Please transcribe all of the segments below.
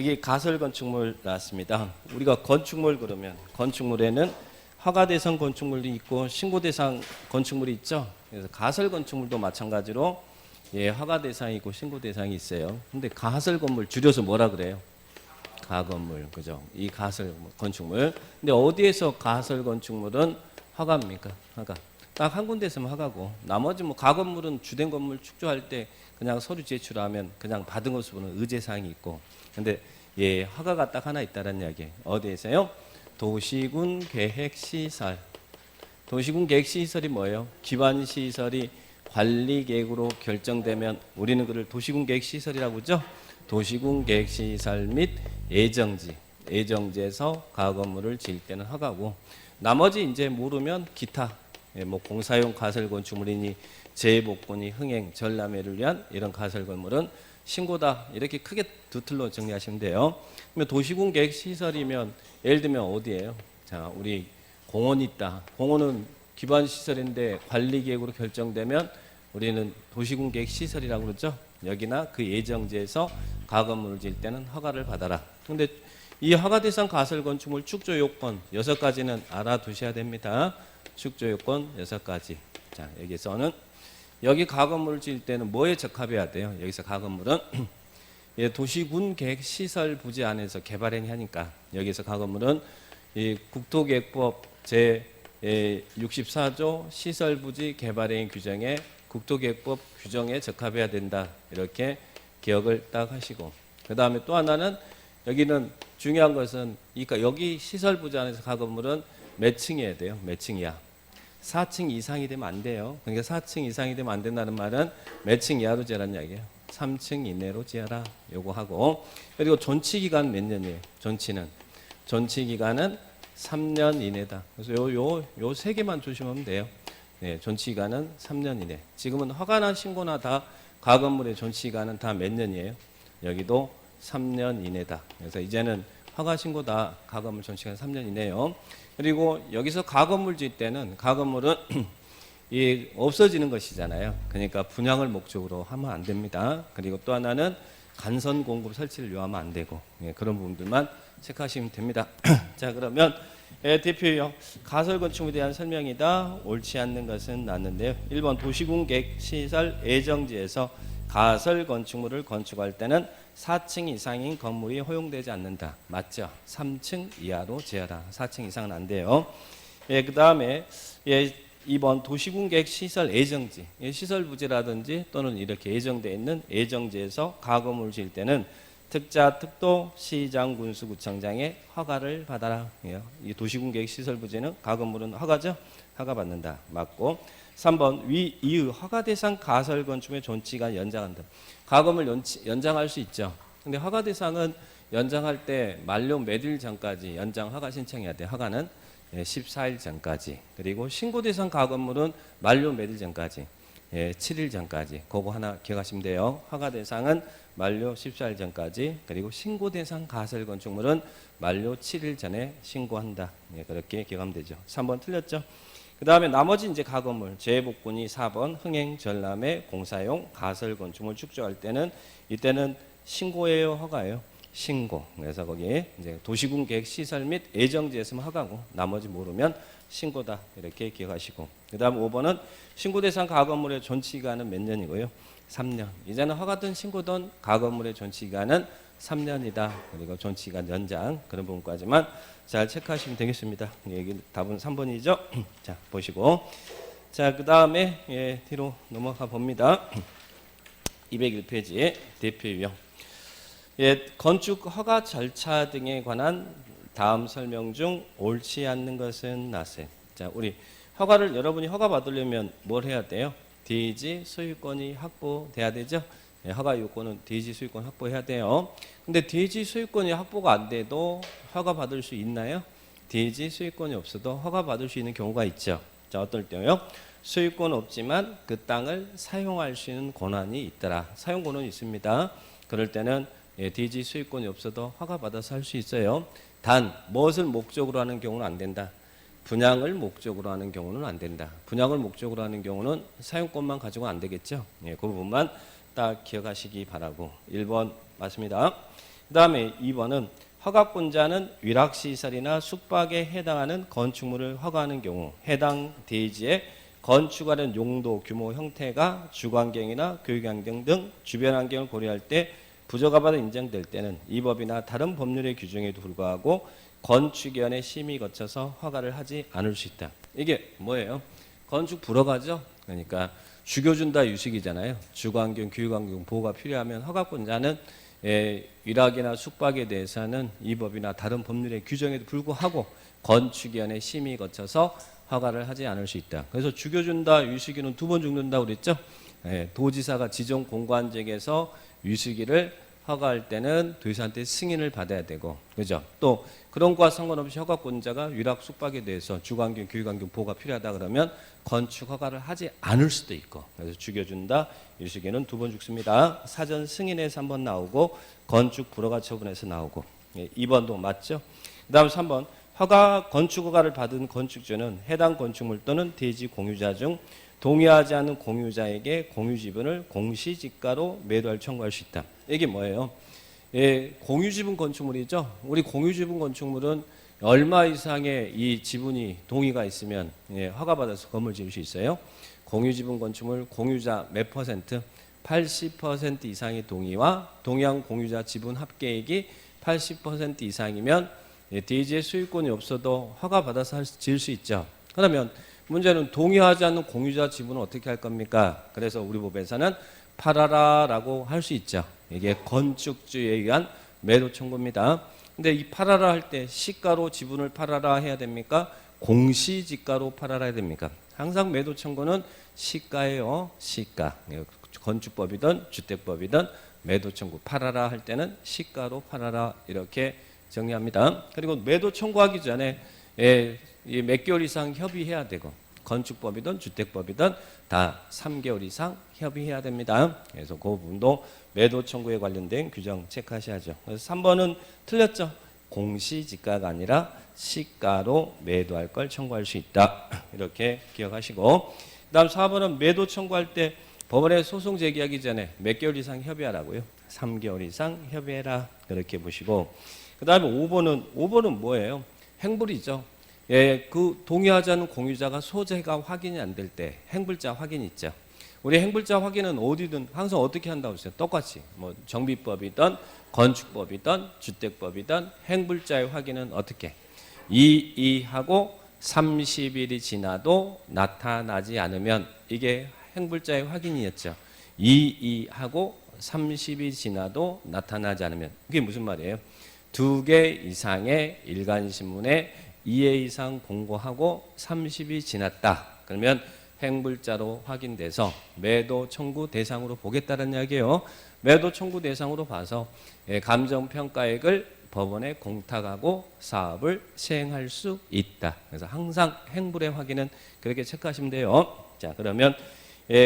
여기 가설 건축물 나왔습니다. 우리가 건축물 그러면 건축물에는 허가 대상 건축물도 있고 신고 대상 건축물이 있죠. 그래서 가설 건축물도 마찬가지로 허가 대상이 있고 신고 대상이 있어요. 근데 가설 건물 줄여서 뭐라 그래요? 가건물, 그죠? 이 가설 건축물. 근데 어디에서 가설 건축물은 허가입니까? 허가. 딱 한 군데서만 허가고, 나머지 뭐 가건물은 주된 건물 축조할 때 그냥 서류 제출하면 그냥 받은 것으로는 의제사항이 있고, 근데 허가가 딱 하나 있다는 이야기. 어디에서요? 도시군 계획시설. 도시군 계획시설이 뭐예요? 기반시설이 관리계획으로 결정되면 우리는 그를 도시군 계획시설이라고 하죠. 도시군 계획시설 및 예정지, 예정지에서 가건물을 지을 때는 허가고, 나머지 이제 모르면 기타, 뭐 공사용 가설 건축물이니 재복권이 흥행, 전람회를 위한 이런 가설 건물은 신고다. 이렇게 크게 두 틀로 정리하시면 돼요. 그러면 도시군 계획시설이면 예를 들면 어디예요? 자, 우리 공원이 있다. 공원은 기반 시설인데 관리계획으로 결정되면 우리는 도시군 계획시설이라고 그러죠. 여기나 그 예정지에서 가건물을 지을 때는 허가를 받아라. 근데 이 허가 대상 가설 건축물 축조 요건 6가지는 알아두셔야 됩니다. 축조 요건 6가지. 자, 여기서는 여기 가건물을 지을 때는 뭐에 적합해야 돼요? 여기서 가건물은 도시군 계획 시설 부지 안에서 개발행위 하니까 여기서 가건물은 이 국토계획법 제 64조 시설 부지 개발행위 규정에 국토계획법 규정에 적합해야 된다. 이렇게 기억을 딱 하시고, 그 다음에 또 하나는 여기는 중요한 것은 그러니까 여기 시설 부지 안에서 가건물은 몇 층이어야 돼요? 몇 층이야? 4층 이상이 되면 안 돼요. 그러니까 4층 이상이 되면 안 된다는 말은 몇 층 이하로 지으라는 이야기예요. 3층 이내로 지어라. 요거 하고, 그리고 존치 기간 몇 년이에요? 존치 기간은 3년 이내다. 그래서 요 세 개만 조심하면 돼요. 네, 존치 기간은 3년 이내. 지금은 허가나 신고나 다 가건물의 존치 기간은 다 몇 년이에요? 여기도 3년 이내다. 그래서 이제는 허가 신고다. 가건물 존치 기간 3년 이내요. 그리고 여기서 가건물 지을 때는 가건물은 이 없어지는 것이잖아요. 그러니까 분양을 목적으로 하면 안 됩니다. 그리고 또 하나는 간선 공급 설치를 요하면 안 되고, 그런 부분들만 체크하시면 됩니다. 자, 그러면 대표형 가설 건축물에 대한 설명이다. 옳지 않는 것은 났는데요. 1번 도시군 계획 시설 예정지에서 가설 건축물을 건축할 때는 4층 이상인 건물이 허용되지 않는다. 맞죠? 3층 이하로 지어라. 4층 이상은 안 돼요. 그 다음에 2번 도시군 계획 시설 예정지, 시설 부지라든지 또는 이렇게 예정되어 있는 예정지에서 가건물을 지을 때는 특자 특도 시장 군수 구청장의 허가를 받아라. 이 도시군 계획 시설 부지는 가건물은 허가죠? 허가 받는다. 맞고. 3번 이의 허가 대상 가설 건축의 존치가 연장한다. 가건물 연장할 수 있죠. 근데 허가 대상은 연장할 때 만료 몇일 전까지 연장 허가 신청해야 돼. 허가는 14일 전까지. 그리고 신고 대상 가건물은 만료 몇일 전까지? 7일 전까지. 그거 하나 기억하시면 돼요. 허가 대상은 만료 14일 전까지. 그리고 신고 대상 가설 건축물은 만료 7일 전에 신고한다. 그렇게 기억하면 되죠. 3번 틀렸죠? 그 다음에 나머지 이제 가건물 재복권이 4번 흥행 전람회 공사용 가설 건축물 축조할 때는 이때는 신고예요, 허가예요? 신고. 그래서 거기에 이제 도시군 계획 시설 및 예정지에서만 허가고 나머지 모르면 신고다. 이렇게 기억하시고. 그 다음 5번은 신고 대상 가건물의 존치 기간은 몇 년이고요? 3년. 이제는 허가든 신고든 가건물의 존치 기간은 3년이다. 그리고 존치 기간 연장 그런 부분까지만 잘 체크하시면 되겠습니다. 여기 답은 3번이죠. 자, 보시고. 자, 그 다음에 뒤로 넘어가 봅니다. 201페이지에 대표 유형. 건축 허가 절차 등에 관한 다음 설명 중 옳지 않는 것은 나세. 자, 우리 허가를 여러분이 허가 받으려면 뭘 해야 돼요? 대지 소유권이 확보돼야 되죠. 허가 요건은 대지 소유권 확보해야 돼요. 근데 대지 소유권이 확보가 안 돼도 허가 받을 수 있나요? 대지 소유권이 없어도 허가 받을 수 있는 경우가 있죠. 자, 어떨 때요? 소유권 없지만 그 땅을 사용할 수 있는 권한이 있더라. 사용 권한이 있습니다. 그럴 때는 대지 소유권이 없어도 허가 받아서 할 수 있어요. 단 무엇을 목적으로 하는 경우는 안 된다. 분양을 목적으로 하는 경우는 안 된다. 분양을 목적으로 하는 경우는 사용권만 가지고 안 되겠죠. 그 부분만 딱 기억하시기 바라고. 1번 맞습니다. 그다음에 2번은 허가권자는 위락시설이나 숙박에 해당하는 건축물을 허가하는 경우 해당 대지에 건축하는 용도, 규모, 형태가 주거환경이나 교육환경 등 주변 환경을 고려할 때 부적합하다 인정될 때는 이 법이나 다른 법률의 규정에도 불구하고 건축위원회 심의 거쳐서 허가를 하지 않을 수 있다. 이게 뭐예요? 건축 불허가죠. 그러니까 죽여준다 유식이잖아요. 주거환경, 교육환경 보호가 필요하면 허가권자는 위락이나 숙박에 대해서는 이 법이나 다른 법률의 규정에도 불구하고 건축위원회 심의 거쳐서 허가를 하지 않을 수 있다. 그래서 죽여준다 유식이는 2번 죽는다 그랬죠. 도지사가 지정 공관지역에서 유식이를 허가할 때는 도지사한테 승인을 받아야 되고, 그죠? 또 그런 것과 상관없이 허가권자가 위락 숙박에 대해서 주거환경, 교육환경 보호가 필요하다 그러면 건축 허가를 하지 않을 수도 있고, 그래서 죽여준다 유식에는 2번 죽습니다. 사전 승인에서 1번 나오고 건축 불허가 처분에서 나오고 2번도 맞죠? 그다음 3번 건축 허가를 받은 건축주는 해당 건축물 또는 대지 공유자 중 동의하지 않는 공유자에게 공유지분을 공시지가로 매도할 청구할 수 있다. 이게 뭐예요? 공유지분 건축물이죠. 우리 공유지분 건축물은 얼마 이상의 이 지분이 동의가 있으면 허가받아서 건물 지을 수 있어요. 공유지분 건축물 공유자 몇 퍼센트? 80% 이상의 동의와 동의한 공유자 지분 합계액이 80% 이상이면 대지의 소유권이 없어도 허가받아서 지을 수 있죠. 그러면 문제는 동의하지 않는 공유자 지분은 어떻게 할 겁니까? 그래서 우리 법에서는 팔아라라고 할 수 있죠. 이게 건축주에 의한 매도 청구입니다. 근데 이 팔아라 할 때 시가로 지분을 팔아라 해야 됩니까? 공시지가로 팔아라 해야 됩니까? 항상 매도 청구는 시가예요. 시가. 건축법이든 주택법이든 매도 청구 팔아라 할 때는 시가로 팔아라 이렇게 정리합니다. 그리고 매도 청구하기 전에 몇 개월 이상 협의해야 되고 건축법이든 주택법이든 다 3개월 이상 협의해야 됩니다. 그래서 그 부분도 매도 청구에 관련된 규정 체크하셔야죠. 그래서 3번은 틀렸죠. 공시지가가 아니라 시가로 매도할 걸 청구할 수 있다. 이렇게 기억하시고 그다음 4번은 매도 청구할 때 법원에 소송 제기하기 전에 몇 개월 이상 협의하라고요. 3개월 이상 협의해라. 그렇게 보시고 그 다음에 5번은 뭐예요? 행불이죠. 그 동의하지 않는 공유자가 소재가 확인이 안 될 때 행불자 확인이 있죠. 우리 행불자 확인은 어디든 항상 어떻게 한다고 했어요? 똑같이 뭐 정비법이든 건축법이든 주택법이든 행불자의 확인은 어떻게? 이의하고 30일이 지나도 나타나지 않으면 이게 행불자의 확인이었죠. 이의하고 30일이 지나도 나타나지 않으면 그게 무슨 말이에요? 2개 이상의 일간신문에 2회 이상 공고하고 30이 지났다. 그러면 행불자로 확인돼서 매도 청구 대상으로 보겠다는 이야기예요. 매도 청구 대상으로 봐서 감정평가액을 법원에 공탁하고 사업을 시행할 수 있다. 그래서 항상 행불의 확인은 그렇게 체크하시면 돼요. 자, 그러면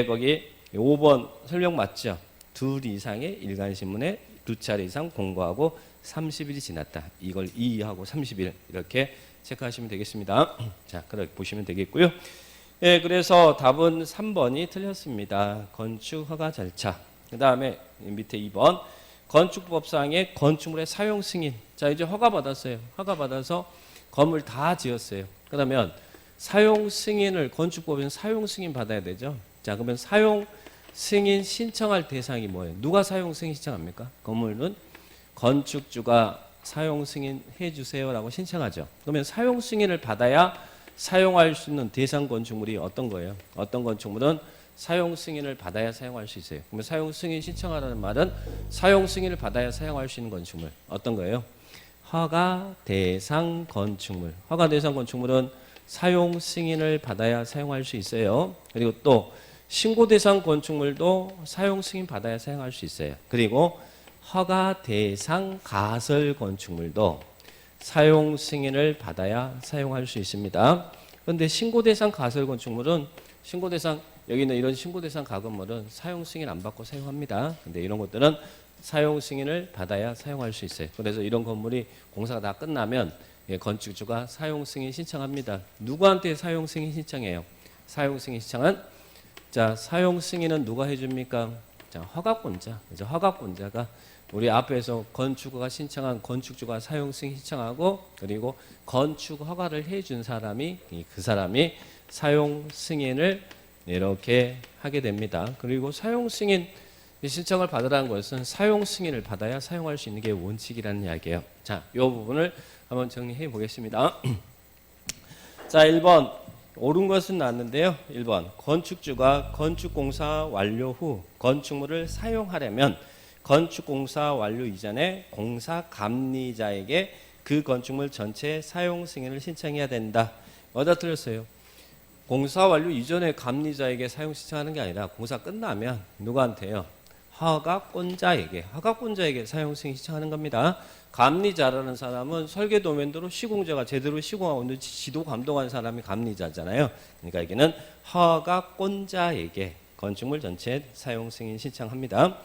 거기 5번 설명 맞죠? 2 이상의 일간신문에 2차례 이상 공고하고 30일이 지났다. 이걸 이의하고 30일 이렇게 체크하시면 되겠습니다. 자, 그렇게 보시면 되겠고요. 그래서 답은 3번이 틀렸습니다. 건축 허가 절차. 그 다음에 밑에 2번 건축법상의 건축물의 사용 승인. 자, 이제 허가 받았어요. 허가 받아서 건물 다 지었어요. 그러면 사용 승인을 건축법에는 사용 승인 받아야 되죠. 자, 그러면 사용 승인 신청할 대상이 뭐예요? 누가 사용 승인 신청합니까? 건물은 건축주가 사용 승인 해주세요라고 신청하죠. 그러면 사용 승인을 받아야 사용할 수 있는 대상 건축물이 어떤 거예요? 어떤 건축물은 사용 승인을 받아야 사용할 수 있어요. 그러면 사용 승인 신청하라는 말은 사용 승인을 받아야 사용할 수 있는 건축물 어떤 거예요? 허가 대상 건축물. 허가 대상 건축물은 사용 승인을 받아야 사용할 수 있어요. 그리고 또 신고 대상 건축물도 사용 승인 받아야 사용할 수 있어요. 그리고 허가 대상 가설 건축물도 사용 승인을 받아야 사용할 수 있습니다. 그런데 신고 대상 가설 건축물은 신고 대상 여기 있는 이런 신고 대상 가건물은 사용 승인 안 받고 사용합니다. 근데 이런 것들은 사용 승인을 받아야 사용할 수 있어요. 그래서 이런 건물이 공사가 다 끝나면 건축주가 사용 승인 신청합니다. 누구한테 사용 승인 신청해요? 사용 승인 신청은 자, 사용 승인은 누가 해줍니까? 자, 허가권자. 이제 허가권자가 우리 앞에서 건축가가 신청한 건축주가 사용 승인 신청하고 그리고 건축 허가를 해준 사람이 그 사람이 사용 승인을 이렇게 하게 됩니다. 그리고 사용 승인 신청을 받으라는 것은 사용 승인을 받아야 사용할 수 있는 게 원칙이라는 이야기예요. 자, 이 부분을 한번 정리해 보겠습니다. 자, 1번 옳은 것은 나왔는데요. 1번 건축주가 건축공사 완료 후 건축물을 사용하려면 건축공사 완료 이전에 공사 감리자에게 그 건축물 전체 사용 승인을 신청해야 된다. 어디다 틀렸어요? 공사 완료 이전에 감리자에게 사용 신청하는 게 아니라 공사 끝나면 누구한테요? 허가권자에게 사용 승인 신청하는 겁니다. 감리자라는 사람은 설계 도면대로 시공자가 제대로 시공하고 있는지 지도 감독한 사람이 감리자잖아요. 그러니까 여기는 허가권자에게 건축물 전체 사용 승인 신청합니다.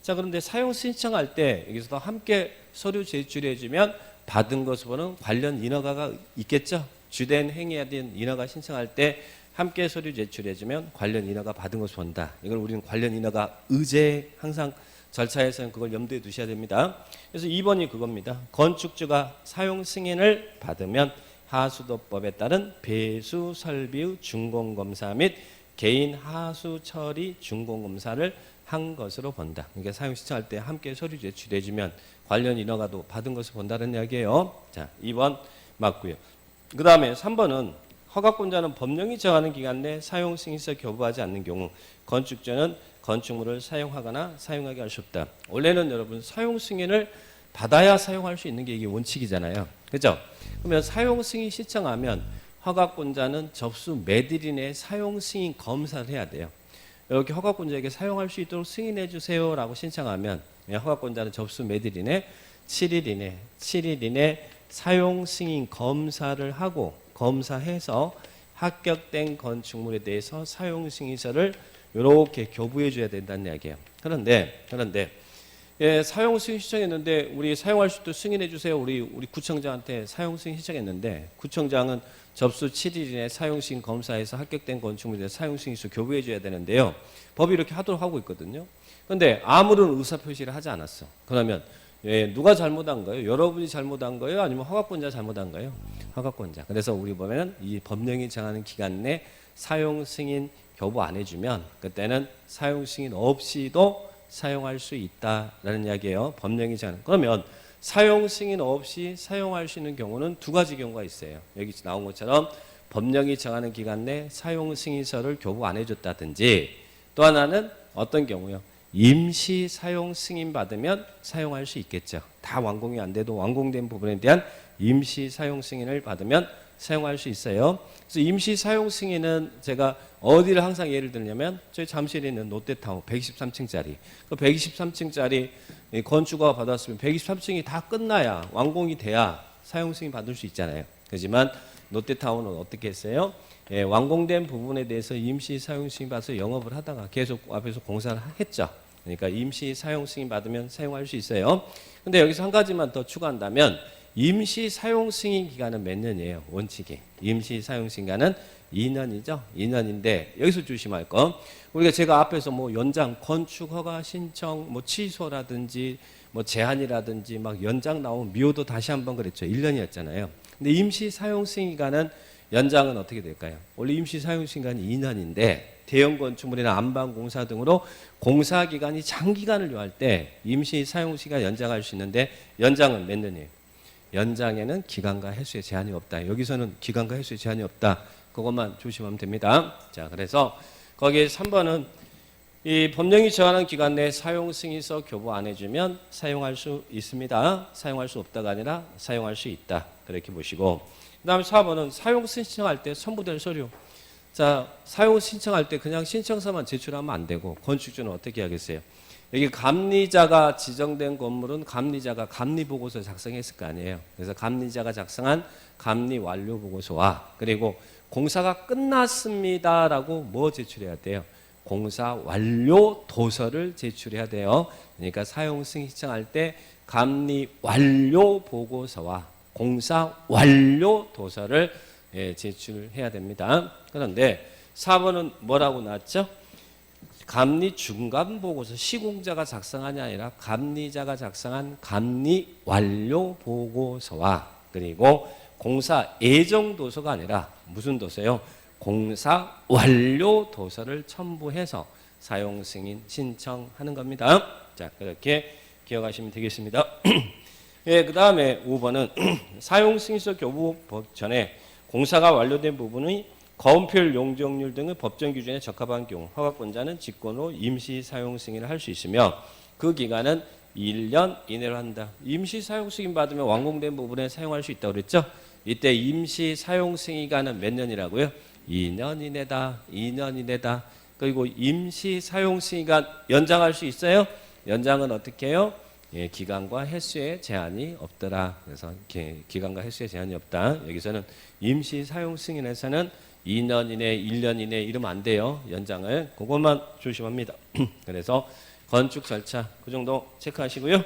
자, 그런데 사용 신청할 때 여기서도 함께 서류 제출해주면 받은 것으로는 관련 인허가가 있겠죠. 주된 행위에 대한 인허가 신청할 때 함께 서류 제출해주면 관련 인허가 받은 것을 본다. 이걸 우리는 관련 인허가 의제 항상 절차에서는 그걸 염두에 두셔야 됩니다. 그래서 2번이 그겁니다. 건축주가 사용 승인을 받으면 하수도법에 따른 배수 설비의 준공검사 및 개인 하수 처리 준공검사를 한 것으로 본다. 그러니까 사용 신청할 때 함께 서류 제출해주면 관련 인허가도 받은 것을 본다는 이야기예요. 자, 2번 맞고요. 그 다음에 3번은 허가권자는 법령이 정하는 기간 내 사용 승인서 교부하지 않는 경우 건축주는 건축물을 사용하거나 사용하게 할 수 없다. 원래는 여러분 사용 승인을 받아야 사용할 수 있는 게 이게 원칙이잖아요. 그렇죠? 그러면 사용 승인 신청하면 허가권자는 접수 매달 이내에 사용 승인 검사를 해야 돼요. 이렇게 허가권자에게 사용할 수 있도록 승인해 주세요라고 신청하면 허가권자는 접수 매달 이내 7일 이내 사용 승인 검사를 하고 검사해서 합격된 건축물에 대해서 사용 승인서를 이렇게 교부해 줘야 된다는 이야기예요. 그런데 사용 승인 신청했는데 우리 사용할 수 있도록 승인해 주세요. 우리 구청장한테 사용 승인 신청했는데 구청장은 접수 7일 이내 사용 승인 검사해서 합격된 건축물에 대해서 사용 승인서 교부해 줘야 되는데요. 법이 이렇게 하도록 하고 있거든요. 그런데 아무런 의사 표시를 하지 않았어. 그러면 누가 잘못한 거예요? 여러분이 잘못한 거예요? 아니면 허가권자 잘못한 거예요? 허가권자. 그래서 우리 보면은 이 법령이 정하는 기간 내 사용 승인 교부 안 해주면 그때는 사용 승인 없이도 사용할 수 있다라는 이야기예요. 법령이 정하는. 그러면 사용 승인 없이 사용할 수 있는 경우는 두 가지 경우가 있어요. 여기 나온 것처럼 법령이 정하는 기간 내 사용 승인서를 교부 안 해줬다든지 또 하나는 어떤 경우요? 임시 사용 승인 받으면 사용할 수 있겠죠. 다 완공이 안 돼도 완공된 부분에 대한 임시 사용 승인을 받으면 사용할 수 있어요. 그래서 임시 사용 승인은 제가 어디를 항상 예를 들냐면 저희 잠실에 있는 롯데타워 123층짜리 그 123층짜리 건축가 받았으면 123층이 다 끝나야 완공이 돼야 사용 승인 받을 수 있잖아요. 그렇지만 롯데타워는 어떻게 했어요? 완공된 부분에 대해서 임시 사용 승인 받아서 영업을 하다가 계속 앞에서 공사를 했죠. 그러니까 임시 사용 승인 받으면 사용할 수 있어요. 근데 여기서 한 가지만 더 추가한다면 임시 사용 승인 기간은 몇 년이에요? 원칙이. 임시 사용 승인 기간은 2년이죠. 2년인데 여기서 조심할 거. 우리가 제가 앞에서 뭐 연장 건축 허가 신청 뭐 취소라든지 뭐 제한이라든지 막 연장 나오면 미호도 다시 한번 그랬죠. 1년이었잖아요. 근데 임시 사용 승인 기간은 연장은 어떻게 될까요? 원래 임시 사용 승인 기간이 2년인데 대형 건축물이나 안방 공사 등으로 공사 기간이 장기간을 요할 때 임시 사용 시간 연장할 수 있는데 연장은 몇 년이에요? 연장에는 기간과 횟수에 제한이 없다. 여기서는 기간과 횟수에 제한이 없다. 그것만 조심하면 됩니다. 자, 그래서 거기에 3번은 이 법령이 정하는 기간 내에 사용 승인서 교부 안 해주면 사용할 수 있습니다. 사용할 수 없다가 아니라 사용할 수 있다. 그렇게 보시고 그 다음에 4번은 사용 신청할 때 첨부될 서류. 자, 사용 신청할 때 그냥 신청서만 제출하면 안 되고 건축주는 어떻게 하겠어요? 여기 감리자가 지정된 건물은 감리자가 감리보고서 작성했을 거 아니에요. 그래서 감리자가 작성한 감리 완료 보고서와 그리고 공사가 끝났습니다라고 뭐 제출해야 돼요? 공사 완료 도서를 제출해야 돼요. 그러니까 사용 승인 신청할 때 감리 완료 보고서와 공사 완료 도서를 제출해야 됩니다. 그런데 4번은 뭐라고 나왔죠? 감리 중간 보고서 시공자가 작성한이 아니라 감리자가 작성한 감리 완료 보고서와 그리고 공사 예정 도서가 아니라 무슨 도서요? 공사 완료 도서를 첨부해서 사용 승인 신청하는 겁니다. 자, 그렇게 기억하시면 되겠습니다. 예, 그 다음에 5번은 사용 승인서 교부 전에 공사가 완료된 부분의 거운표율, 용적률 등의 법정 기준에 적합한 경우 허가권자는 직권으로 임시 사용 승인을 할 수 있으며 그 기간은 1년 이내로 한다. 임시 사용 승인 받으면 완공된 부분에 사용할 수 있다고 그랬죠? 이때 임시 사용 승인 기간은 몇 년이라고요? 2년 이내다. 2년 이내다. 그리고 임시 사용 승인 기간 연장할 수 있어요? 연장은 어떻게 해요? 예, 기간과 횟수에 제한이 없더라. 그래서 기간과 횟수에 제한이 없다. 여기서는 임시 사용 승인에서는 2년 이내, 1년 이내 이러면 안 돼요. 연장을. 그것만 조심합니다. 그래서 건축 절차 그 정도 체크하시고요.